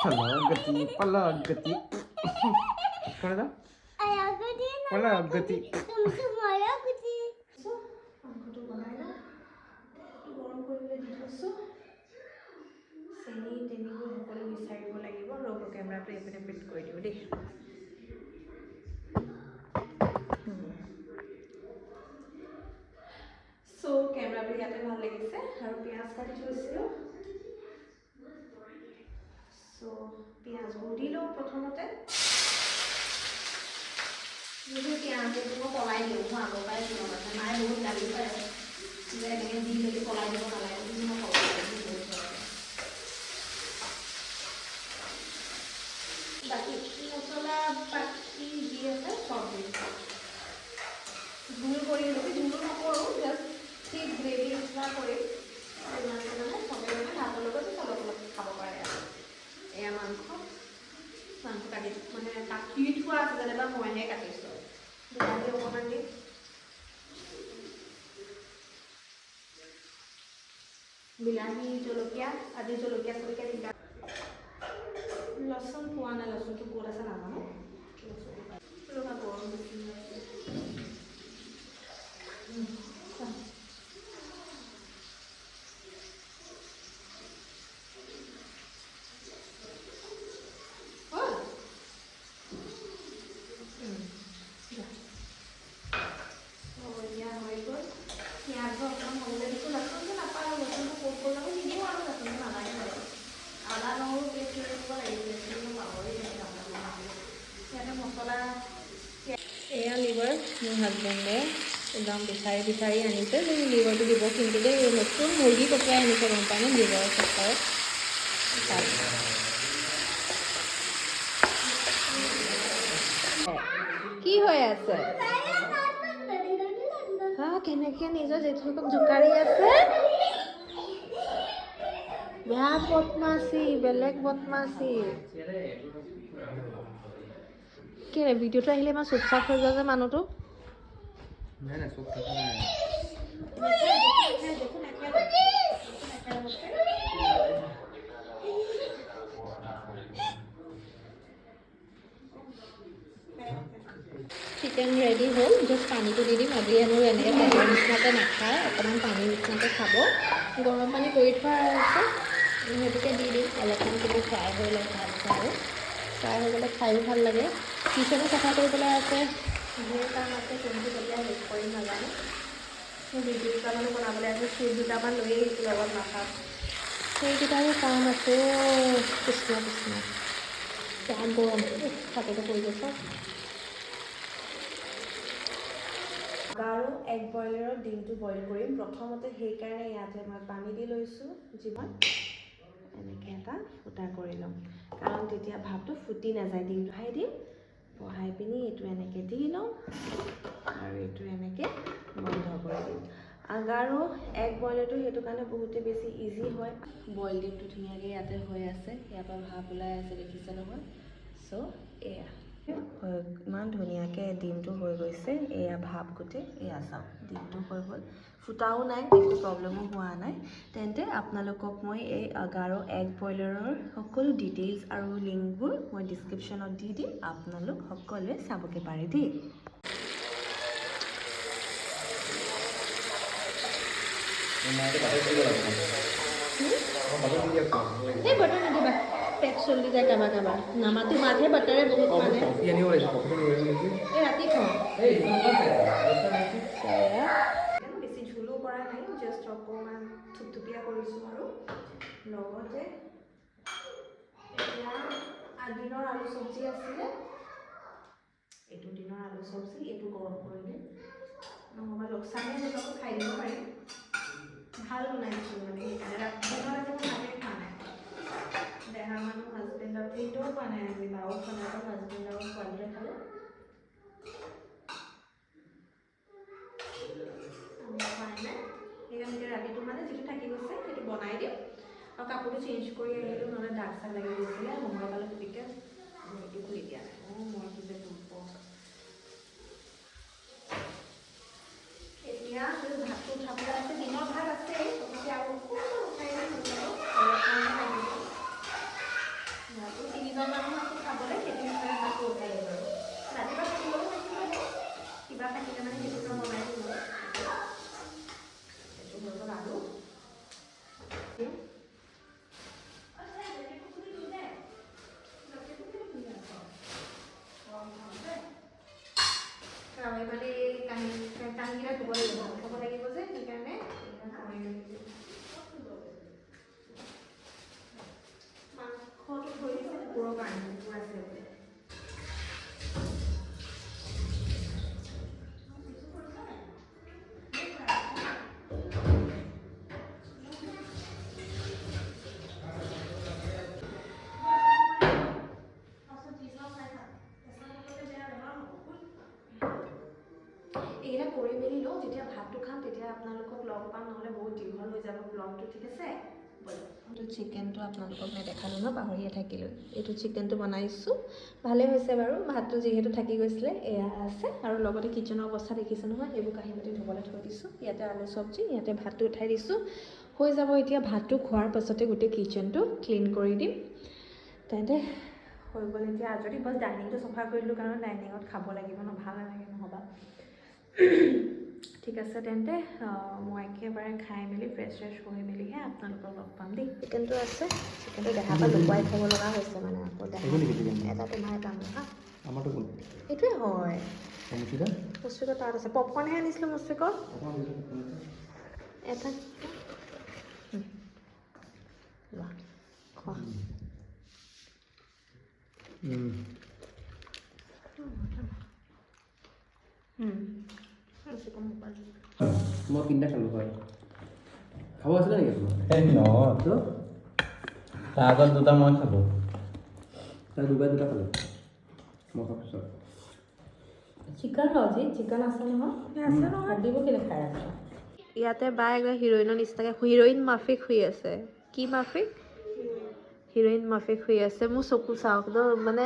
Palagati. Kena dah? Palagati. So camera to yate bhal lagise aru piyaz kati thoisilu so piyaz budilo prothomote যদি piyaz to polai diu ma ago pai dilo mate mai bahut gali pare je enake di legi polai dibo na lage di ma polai baki mosola baki di ase sob di ঝুল করি লোকে ঝুল না করো just ঠিক gravy না করে মানে সবাই মানে ভাতের লোক চলো খাব পারে এয়া মাংস কাটি মানে কাটি থোৱা আছে যেনিবা মইহে কাটিছোঁ বিলাহী অকণমান দি বিলাহী জলকীয়া আদি জলকীয়া চলকীয়া দিলা লচুন পোৱা নাই লচুনটো ক'ত আছে নাজানো ৰবা গৰম বেছি এয়া লিভাৰ মোৰ হাজবেণ্ডে একদম বিচাৰি আনিছে যে লিভাৰটো দিব কিন্তু যে নতুন মুৰ্গী পঠিয়াই আনিছে গম পায়নে লিভাৰৰ চক্কৰত কি হৈ আছে হা কেনেকে নিজৰ জেঠুকক জোকাৰি আছে বেয়া বদমাছি বেলেগ বদমাছি কি ৰে ভিডিওটো আহিলে ইমান চুপচাপ হৈ যোৱা যে মানুহটো নাই না চুপ থাকা নাই চিকেন ৰেডি হ'ল জাষ্ট পানীটো দি দিম আজি হেনো এনেকৈ তেলৰ নিচিনাকৈ নাখায় অকণমান পানীৰ নিচিনাকৈ খাব গৰম পানী কৰি থোৱা আছে সেইটোকে দি দিম অলপমান কিন্তু ফ্ৰাই হৈ লওক ভালকৈ আৰু ফ্ৰাই হৈ গ'লে খায়ো ভাল লাগে কিচেনো চাফা কৰিবলৈ আছে ধেৰ কাম আছে কোনটো কেতিয়া শেষ কৰি নাজানো ভিডিঅ' দুটামানো বনাবলৈ আছে চুট দুটামান লৈয়ে আহিছোঁ লগত নাখাওঁ সেইকেইটাৰো কাম আছে কৃষ্ণ কৃষ্ণ বেয়া গৰম ছাতিটো পৰি গৈছে আৰু এগ বইলাৰৰ ডিমটো বইল কৰিম প্ৰথমতে সেইকাৰণে ইয়াতে মই পানী দি লৈছোঁ যিমান এনেকৈ এটা ফুটা কৰি ল'ম কাৰণ তেতিয়া ভাতটো ফুটি নাযায় ডিমটো বহাই দিম বহাই পিনি এইটো এনেকৈ দি ল'ম আৰু এইটো এনেকৈ বন্ধ কৰি দিম আগাৰো এগ বইলাৰটো সেইটো কাৰণে বহুতে বেছি ইজি হয় বইল ডিমটো ধুনীয়াকৈ ইয়াতে হৈ আছে ইয়াৰ পৰা ভাপ ওলাই আছে দেখিছে নহয় চ' এয়া ইমান ধুনীয়াকৈ ডিমটো হৈ গৈছে এয়া ভাপ গোটেই এয়া চাওক ডিমটো হৈ গ'ল ফুটাও নাই একো প্ৰব্লেমো হোৱা নাই তেন্তে আপোনালোকক মই এই আগাৰো এগ বইলাৰৰ সকলো ডিটেইলছ আৰু লিংকবোৰ মই ডিছক্ৰিপশ্যনত দি দিম আপোনালোক সকলোৱে চাবকে পাৰে দেই এই বটৰ নিদিবা পেট চলি যায় কাবা কাবা নামাটো মাতহে বাটাৰে বহুত মানে এই ৰাতি খাওঁ বেছি ঝোলো কৰা নাই জাষ্ট অকণমান থুপথুপীয়া কৰিছোঁ আৰু লগতে এতিয়া দিনৰ আলু চব্জি আছিলে এইটো দিনৰ আলু চব্জি এইটো গৰম কৰি দিম নহ'বা লোকচানে নিজকো খাই দিব পাৰিম ভাল বনাইছোঁ মানে সেইকাৰণে ৰাতিপুৱা আজি মই ভাতে খোৱা নাই দেহা মানুহ হাজবেণ্ড আৰু ফ্ৰীটোও খোৱা নাই আজি বাও খোৱা নাই হাজবেণ্ড আৰু ছোৱালীয়ে খালে সেইকাৰণে ৰাতিটো মানে যিটো থাকি গৈছে সেইটো বনাই দিম আৰু কাপোৰটো চেঞ্জ কৰি আহিলোঁ নহ'লে দাগ চাগ লাগি গৈছিলে সময় পালে গতিকে এইটো খুলি দিয়া নাই মই কি যে এতিয়া ভাতটো উঠাবলৈ আছে দিনৰ ভাত আছেই তথাপি আৰু অকণমান উঠাই দিম ভাতটো ব্লগটো ঠিক আছে এইটো চিকেনটো আপোনালোকক মই দেখালোঁ ন পাহৰিয়ে থাকিলোঁ এইটো চিকেনটো বনাইছোঁ ভালে হৈছে বাৰু ভাতটো যিহেতু থাকি গৈছিলে এয়া আছে আৰু লগতে কিচেনৰ অৱস্থা দেখিছোঁ নহয় এইবোৰ কাঁহী বাতি ধুবলৈ থৈ দিছোঁ ইয়াতে আলু চব্জি ইয়াতে ভাতটো উঠাই দিছোঁ হৈ যাব এতিয়া ভাতটো খোৱাৰ পাছতে গোটেই কিচেনটো ক্লিন কৰি দিম তেন্তে হৈ গ'ল এতিয়া আজৰি বছ ডাইনিংটো চফা কৰি দিলোঁ কাৰণ ডাইনিঙত খাব লাগিব ন ভাল নালাগে নহ'বা ঠিক আছে তেন্তে মই একেবাৰে খাই মেলি ফ্ৰেছ হৈ মেলিহে আপোনালোকক লগ পাম দেই চিকেনটো আছে চিকেনটো দেখাৰ পৰা লুকুৱাই থ'ব লগা হৈছে মানে আকৌ এটা তোমাৰ কাম হা আমাৰটো কোন এইটোৱে হয় মুচিকা মুচিকৰ তাত আছে পপকৰ্ণহে আনিছিলোঁ মুচিকৰ এটা লোৱা খোৱা মই তিনিটা খালোঁ হয় খাব আছিলে নেকি তাৰ আগত দুটা মই খালোঁ তাৰ দুটা খালোঁ মই খোৱাৰ পিছত চিকেন ৰজি চিকেন আছে নহয় দিব কেলৈ খাই আছে ইয়াতে বা একদম হিৰইনৰ নিচিনাকৈ হিৰইন মাফিক শুই আছে কি মাফিক হিৰইন মাফিক শুই আছে মোৰ চকু চাওক মানে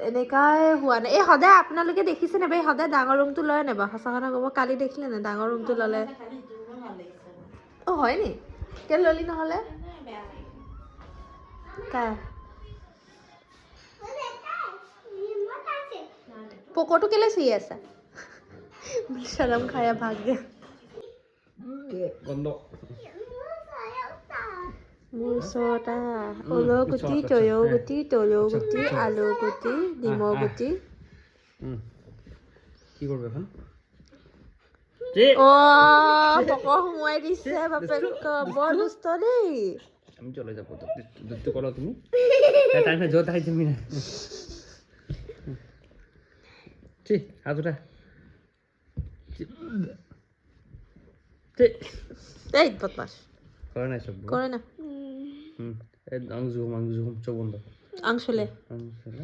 এনেকুৱাই হোৱা নাই এই সদায় আপোনালোকে দেখিছেনে বাৰু সদায় ডাঙৰ ৰুমটো লয় নাই বাৰু সঁচা কথা ক'ব কালি দেখিলে নে ডাঙৰ ৰুমটো ল'লে অঁ হয় নি কেলৈ ল'লি নহ'লে কাৰ পকৰটো কেলৈ চিৰি আছে চৰম খায়া ভাগ দিয়া গন্ধ মোৰ ওচৰত ওলৰ গুটি তয়ৌ গুটি তয়ৌ গুটি আলু গুটি ডিমৰ গুটি কি কৰিব এখন পকৰ সোমোৱাই দিছে বাপেক বৰ দুষ্ট দেই আমি চলে যাব দুটো কলো তুমি টাইম যত আহি তুমি না ঠিক হাতুটা ঠিক এই বদমাস করে না সব করে না আংজুম চোখ বন্ধ আংশলে আংশলে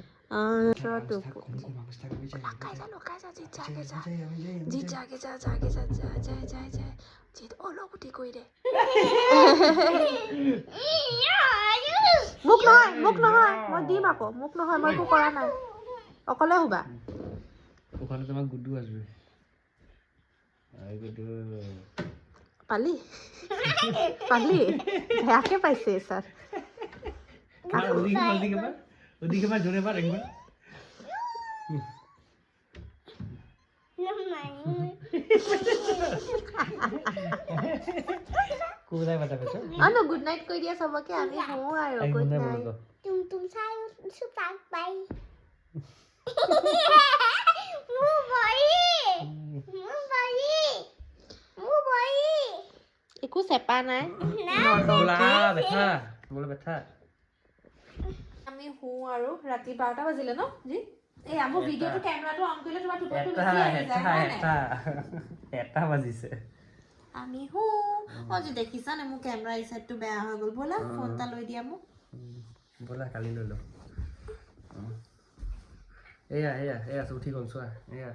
মোক নহয় মই দিম আকৌ মোক নহয় মই একো কৰা নাই অকলে শুবা ওখানে তোমার গুড্ডু আসবে গুড্ডু পালি পালি বেয়াকে পাইছে স্যার ওদিকে বার জোরে বার একবার কোথায় বাতা পেছো আনো গুড নাইট কই দিয়া সবকে আমি হও আৰু গুড নাইট তুম চাই সুপাক পাই একো চেপা নাই बोला बैठा बोला बैठा আমি হও আৰু ৰাতি 12টা বাজিলে ন জি এই আমাৰ ভিডিওটো ক্যামেৰাটো অন কৰিলে তোমাৰ টুপটো এটা বাজিছে আমি হও অ যে দেখিছা নে মোৰ ক্যামেৰা এই সাইডটো বেয়া হৈ গল বলা ফোনটা লৈ দিয়া মোক বলা কালি লৈ লো এয়া এয়া এয়া সব ঠিক হল সোয়া এয়া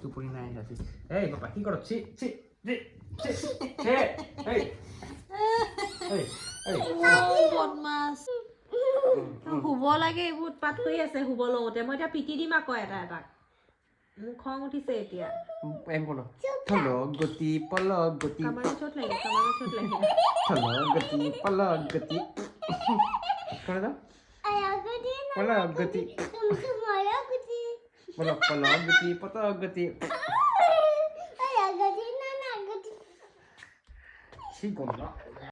টুপনি নাই আছে এই বাবা কি করছ ছি ছি ছি এই এই বদমাস শুব লাগে এইবোৰ উৎপাত কৰি আছে শুব লওঁতে মই এতিয়া পিটি দিম আকৌ এটা এটা মোক খং উঠিছে এতিয়া এম বলো থলো গতি পলক গতি কামাৰে চোট লাগে থলো গতি পলক গতি করে দাও পলক গতি পলক পলক গতি পলক গতি সি গন্ধ